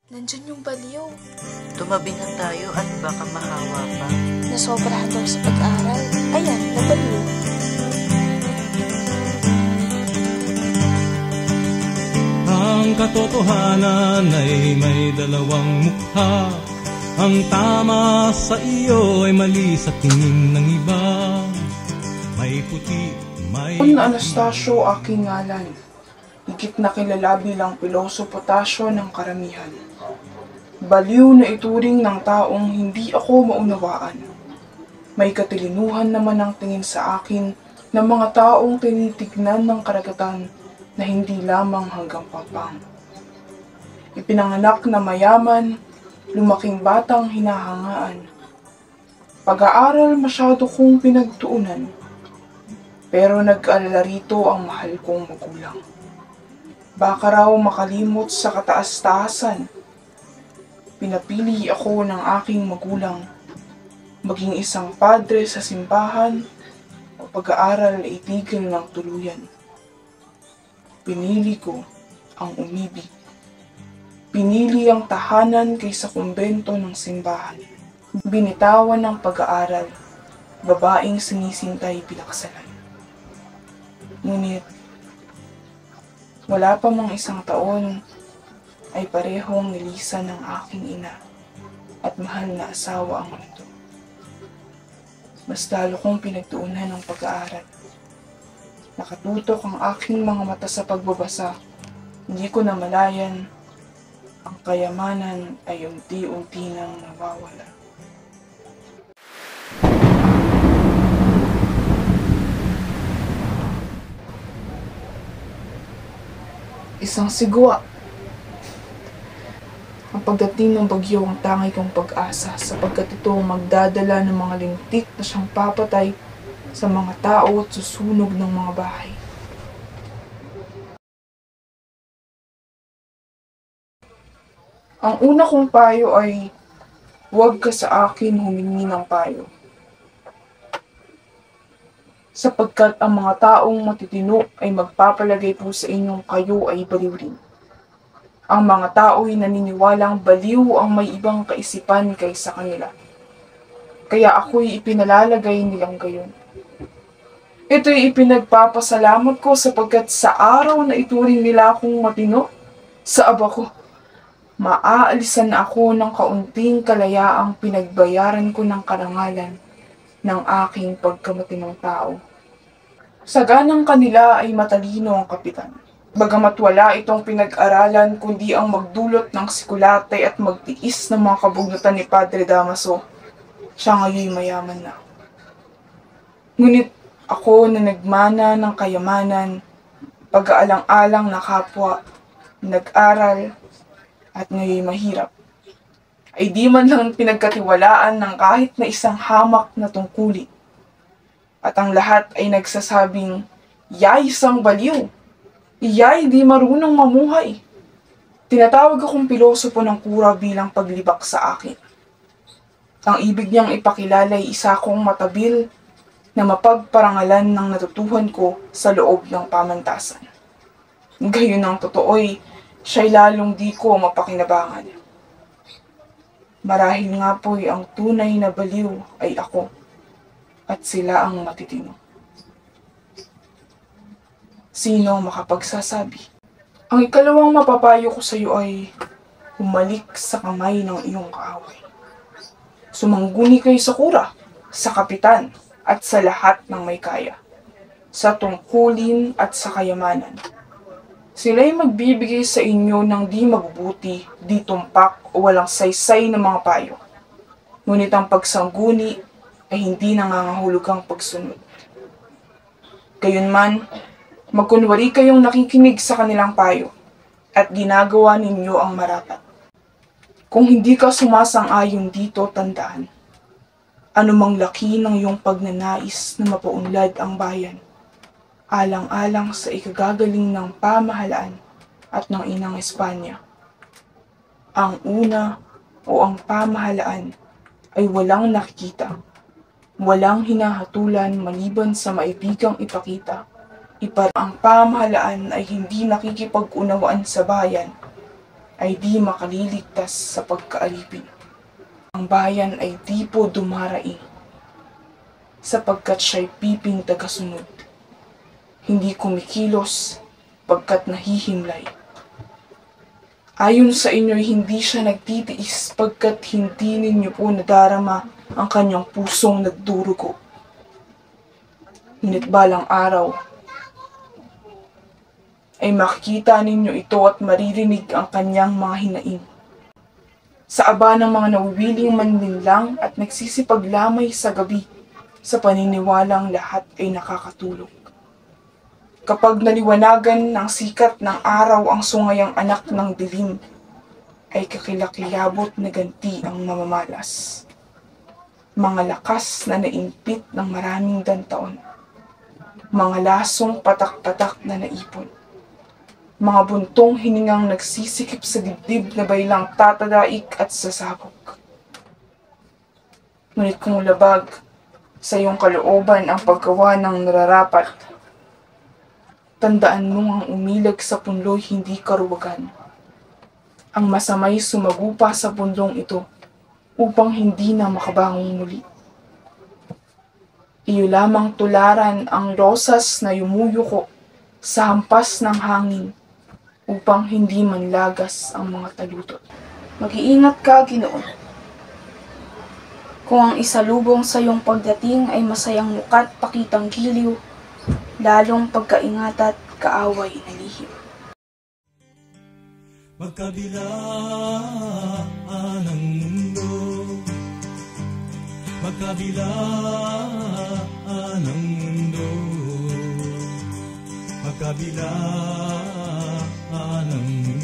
Nandyan yung baliw. Tumabi na tayo at baka mahawa pa. Nasobrahan daw sa pag-aaral. Ayan, nabaliw. Ang katotohanan ay may dalawang mukha. Ang tama sa iyo ay mali sa tingin ng iba. May puti, may... Anastasio aking ngalan. Higit na kilala bilang Piloso Potasio ng karamihan. Baliw na ituring ng taong hindi ako maunawaan. May katilinuhan naman ang tingin sa akin ng mga taong tinitignan ng karagatan na hindi lamang hanggang papang. Ipinanganak na mayaman, lumaking batang hinahangaan. Pag-aaral masyado kong pinagtuunan, pero nag-alala rito ang mahal kong magulang. Baka raw makalimot sa kataas-taasan. Pinapili ako ng aking magulang, maging isang padre sa simbahan o pag-aaral ay itigil ng tuluyan. Pinili ko ang umibig. Pinili ang tahanan kaysa kumbento ng simbahan. Binitawan ng pag-aaral, babaeng sinisintay pinakasalan. Ngunit, wala pa mang isang taon ay parehong nilisan ng aking ina at mahal na asawa ang mundo. Mas lalo kong pinagtuunan ng pag-aaral. Nakatutok ang aking mga mata sa pagbabasa. Hindi ko namalayan, ang kayamanan ay unti-unti nang nawawala. Isang sigwa. Ang pagdating ng bagyo ang tangay kong pag-asa sapagkat ito magdadala ng mga lintik na siyang papatay sa mga tao at susunog ng mga bahay. Ang una kong payo ay huwag ka sa akin humingi ng payo. Sapagkat ang mga taong matitino ay magpapalagay po sa inyong kayo ay baliw rin. Ang mga tao'y naniniwalang baliw ang may ibang kaisipan kaysa kanila. Kaya ako'y ipinalalagay nilang gayon. Ito'y ipinagpapasalamat ko sapagkat sa araw na ituring nila akong matino, sa aba ko, maaalisan ako ng kaunting kalayaang pinagbayaran ko ng karangalan ng aking pagkamatinong tao. Sa ganang kanila ay matalino ang kapitan. Bagamat wala itong pinag-aralan kundi ang magdulot ng sikulatay at magtiis ng mga kabugnutan ni Padre Damaso, siya ngayon mayaman na. Ngunit ako na nagmana ng kayamanan, pag-aalang-alang na kapwa, nag-aral, at ngayon mahirap, ay di man lang pinagkatiwalaan ng kahit na isang hamak na tungkuli. At ang lahat ay nagsasabing, "Yay, isang baliw! Iya'y di marunong mamuhay." Tinatawag akong pilosopo ng kura bilang paglibak sa akin. Ang ibig niyang ipakilala ay isa kong matabil na mapagparangalan ng natutuhan ko sa loob ng pamantasan. Gayon ang totoo'y siya'y lalong di ko mapakinabangan. Marahil nga po'y ang tunay na baliw ay ako at sila ang matitino. Sino makapagsasabi? Ang ikalawang mapapayo ko sa iyo ay humalik sa kamay ng iyong kaaway. Sumangguni kayo sa kura, sa kapitan, at sa lahat ng may kaya, sa tungkulin at sa kayamanan. Sila'y magbibigay sa inyo ng di mabubuti, di tumpak o walang saysay na mga payo. Ngunit ang pagsangguni ay hindi nangangahulugang pagsunod. Gayunman, magkunwari kayong nakikinig sa kanilang payo at ginagawa ninyo ang marapat. Kung hindi ka sumasang-ayon dito, tandaan, anumang laki ng iyong pagnanais na mapaunlad ang bayan, alang-alang sa ikagagaling ng pamahalaan at ng inang Espanya. Ang una o ang pamahalaan ay walang nakikita, walang hinahatulan maliban sa maibigang ipakita. Ang pamahalaan ay hindi nakikipag-unawaan sa bayan ay di makaliligtas sa pagkaalipin. Ang bayan ay di po dumaraing, sapagkat siya'y piping tagasunod. Hindi kumikilos, pagkat nahihimlay. Ayon sa inyo'y hindi siya nagtitiis, pagkat hindi ninyo po nadarama ang kanyang pusong nagdurugo. Ngunit balang araw, ay makikita ninyo ito at maririnig ang kanyang mga hinaing. Sa aba ng mga nawiwiling manlinlang at nagsisipaglamay sa gabi, sa paniniwalang lahat ay nakakatulog. Kapag naliwanagan ng sikat ng araw ang sungayang anak ng dilim, ay kakilakilabot na ganti ang mamamalas. Mga lakas na naimpit ng maraming dantaon. Mga lasong patak-patak na naipon. Mga buntong hiningang nagsisikip sa dibdib na bailang tatadaik at sasabog. Ngunit kung labag sa iyong kalooban ang paggawa ng nararapat, tandaan mong ang umilag sa punlo'y hindi karuwagan. Ang masamay sumagupa sa pundong ito upang hindi na makabangong muli. Iyo lamang tularan ang rosas na yumuyuko sa hampas ng hangin upang hindi manlagas ang mga talutot. Mag-iingat ka, Ginoon. Kung ang isalubong sa iyong pagdating ay masayang mukat pakitang giliw, lalong pagkaingat at kaaway na lihim. Magkabilaan ng mundo, magkabilaan ng mundo, magkabilaan ng mundo.